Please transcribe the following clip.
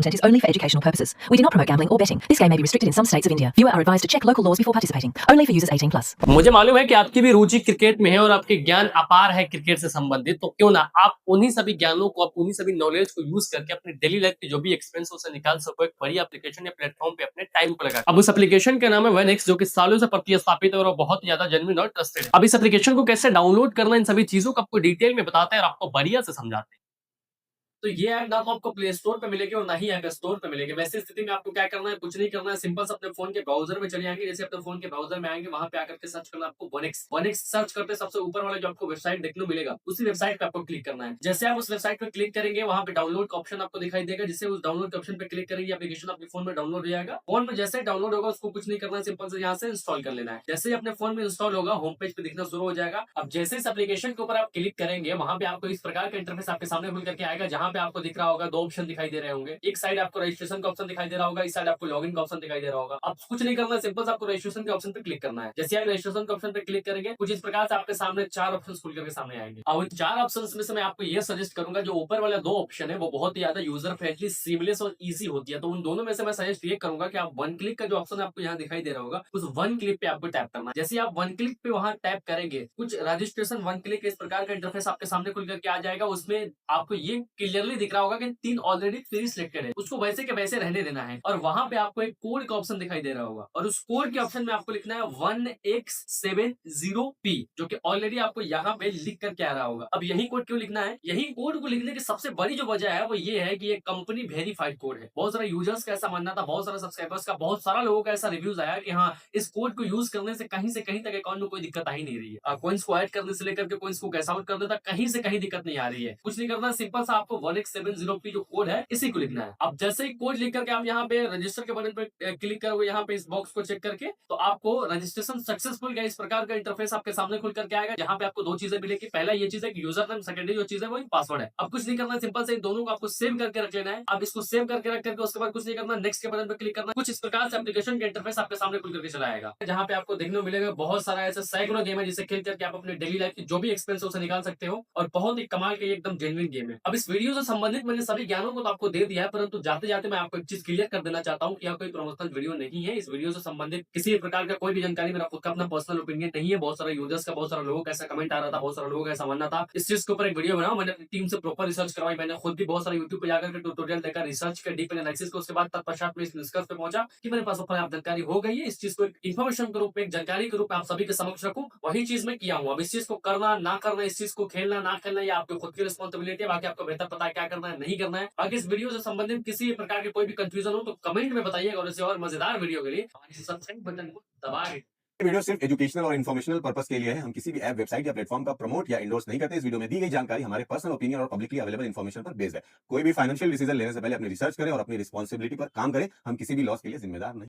content is only for educational purposes. We do not promote gambling or betting. This game may be restricted in some states of India. Viewer are advised to check local laws before participating. Only for users 18+. मुझे मालूम है कि आपकी भी रुचि cricket में है और आपके ज्ञान अपार है क्रिकेट से संबंधित, तो क्यों ना आप उन्हीं सभी ज्ञानों को, आप उन्हीं सभी नॉलेज को यूज करके अपने डेली लाइफ की जो भी एक्सपेंस उसे निकाल सको एक बड़ी एप्लीकेशन या प्लेटफॉर्म पे अपने टाइम को लगा। अब उस एप्लीकेशन का नाम है Venx, जो कि सालों से प्रतिस्थापित है और बहुत ज्यादा जेन्युइन और ट्रस्टेड है। अब इस एप्लीकेशन को कैसे डाउनलोड करना, इन सभी चीजों को आपको डिटेल में बताते हैं और आपको बढ़िया से समझाते हैं। तो ये ऐप ना तो आपको प्ले स्टोर पे मिलेगी और ना ही ऐप स्टोर पे मिलेगी। वैसी स्थिति में आपको क्या करना है, कुछ नहीं करना है, सिंपल से अपने फोन के ब्राउजर में चले आएंगे। जैसे अपने फोन के ब्राउजर में आएंगे, वहां पे आकर के सर्च करना आपको Venx सर्च करते सबसे ऊपर वाले जो आपको वेबसाइट देखने को मिलेगा, उसी वेबसाइट पे आपको क्लिक करना है। जैसे आप उस वेबसाइट पे क्लिक करेंगे, वहां पे डाउनलोड का ऑप्शन आपको दिखाई देगा। जिससे उस डाउनलोड के ऑप्शन पे क्लिक करेंगे, एप्लीकेशन आपके फोन में डाउनलोड हो जाएगा। फोन में जैसे डाउनलोड होगा, उसको कुछ नहीं करना है, सिंपल से यहाँ से इंस्टॉल कर लेना है। जैसे ही अपने फोन में इंस्टॉल होगा, होम पेज पे दिखना शुरू हो जाएगा। अब जैसे इस एप्लीकेशन के ऊपर आप क्लिक करेंगे, वहां पे आपको इस प्रकार का इंटरफेस आपके सामने खुल करके आएगा, जहां पे आपको दिख रहा होगा दो ऑप्शन दिखाई दे रहे होंगे। एक साइड आपको रजिस्ट्रेशन का ऑप्शन दिखाई दे रहा होगा, इस साइड आपको लॉगिन का ऑप्शन दिखाई दे रहा होगा। अब कुछ नहीं करना है, सिंपल आपको रजिस्ट्रेशन के ऑप्शन पे क्लिक करना है। जैसे आप रजिस्ट्रेशन के ऑप्शन पे क्लिक करेंगे, कुछ इस प्रकार से आपके सामने चार ऑप्शन खुल करके सामने आएंगे। अब इन चार ऑप्शन में से मैं आपको ये सजेस्ट करूंगा, जो ऊपर वाला दो ऑप्शन है वो बहुत ही ज्यादा यूजर फ्रेंडली, सीमलेस और इजी होती है। तो उन दोनों में से मैं सजेस्ट ये करूंगा कि आप वन क्लिक का जो ऑप्शन आपको यहाँ दिखाई दे रहा होगा, उस वन क्लिक पे आपको टैप करना है। जैसे आप वन क्लिक पे वहां टैप करेंगे, कुछ रजिस्ट्रेशन वन क्लिक इस प्रकार का इंटरफेस आपके सामने खुल करके आ जाएगा। उसमें आपको ये क्लियरली दिख रहा होगा कि 3 ऑलरेडी फ्री सिलेक्टेड है, उसको वैसे के वैसे रहने देना है। और वहां पे आपको एक कोड का ऑप्शन दिखाई दे रहा होगा, और उस कोड के ऑप्शन में आपको लिखना है 1x70p, जो कि ऑलरेडी आपको यहाँ पे लिख करके आ रहा होगा। अब यही कोड क्यों लिखना है? यही कोड को लिखने की सबसे बड़ी जो वजह है वो ये है कि ये कंपनी वेरीफाइड कोड है। बहुत सारे यूजर्स का ऐसा मानना था, बहुत सारे सब्सक्राइबर्स का, बहुत सारा लोगों का ऐसा रिव्यूज आया कि हाँ, इस कोड को यूज करने से कहीं तक अकाउंट में कोई दिक्कत आ ही नहीं रही है। कोइंस को ऐड करने से लेकर के कोइंस को कैश आउट कर देता, कहीं से कहीं दिक्कत नहीं आ रही है। कुछ नहीं करना, सिंपल सा आपको 1x70p जो कोड है, इसी को लिखना है। अब जैसे ही कोड लिख करके आप यहाँ पे रजिस्टर के बटन पे क्लिक करोगे, यहाँ पे इस बॉक्स को चेक करके, तो आपको रजिस्ट्रेशन सक्सेसफुल का इस प्रकार का इंटरफेस आपके सामने खुल करके आएगा, जहाँ पे आपको दो चीजें मिलेगी। पहला ये चीज है कि यूजर नेम, सेकेंडरी जो चीज है वो पासवर्ड है। अब कुछ नहीं करना, सिंपल से इन दोनों को आपको सेव करके रख लेना है। अब इसको सेव करके रख करके उसके बाद कुछ नहीं करना, नेक्स्ट के बटन पे क्लिक करना। कुछ इस प्रकार से एप्लीकेशन का इंटरफेस आपके सामने खुल करके चला आएगा, जहाँ पे आपको देखने को मिलेगा बहुत सारा ऐसे सैकड़ों गेम है, जिसे खेल करके आप अपने डेली लाइफ की जो भी एक्सपेंस है उसे निकाल सकते हो, और बहुत ही कमाल के एकदम जेन्युइन गेम है। अब इस वीडियो से संबंधित मैंने सभी ज्ञानों को तो आपको दे दिया है, परंतु जाते जाते मैं आपको एक चीज क्लियर कर देना चाहता हूँ कि यह कोई प्रमोशनल वीडियो नहीं है। इस वीडियो से संबंधित किसी भी प्रकार का कोई भी जानकारी, मेरा खुद का अपना पर्सनल ओपिनियन नहीं है। बहुत सारे यूजर्स का, बहुत सारे लोगों का ऐसा कमेंट आ रहा था, बहुत सारे लोगों का ऐसा मानना था। इस चीज के ऊपर एक वीडियो बनाओ, मैंने अपनी टीम से प्रॉपर रिसर्च करवाई, मैंने खुद भी बहुत सारे यूट्यूब पे जाकर के ट्यूटोरियल देखा, रिसर्च का डीप एनालिसिस को, उसके बाद तत्पश्चात में इस निष्कर्ष पे पहुंचा कि मेरे पास अपने आप जानकारी हो गई है। इस चीज को एक इन्फॉर्मेशन के रूप में, एक जानकारी के रूप में आप सभी के समक्ष रखूं, वही चीज मैं किया हूं। अब इस चीज को करना ना करना, इस चीज को खेलना ना खेलना, ये आपकी खुद की रिस्पॉन्सिबिलिटी है। बाकी आपको बेहतर पता है क्या करना है, नहीं करना है। बाकी इस वीडियो से संबंधित किसी प्रकार के कोई भी कंफ्यूजन हो तो कमेंट में बताइएगा, और इसे और मजेदार वीडियो के लिए हमारे सब्सक्राइब बटन को दबाएं। वीडियो सिर्फ एजुकेशनल और इन्फॉर्मेशनल पर्पस के लिए है। हम किसी भी ऐप, वेबसाइट या प्लेटफॉर्म का प्रमोट या इंडोर्स नहीं करते। इस वीडियो में दी गई जानकारी हमारे पर्सनल ओपिनियन और पब्लिकली अवेलेबल इन्फॉर्मेशन पर बेस्ड है। कोई भी फाइनेंशियल डिसीजन लेने से पहले अपनी रिसर्च करें और अपनी रिस्पॉन्सिबिलिटी पर काम करें। हम किसी भी लॉस के लिए जिम्मेदार नहीं।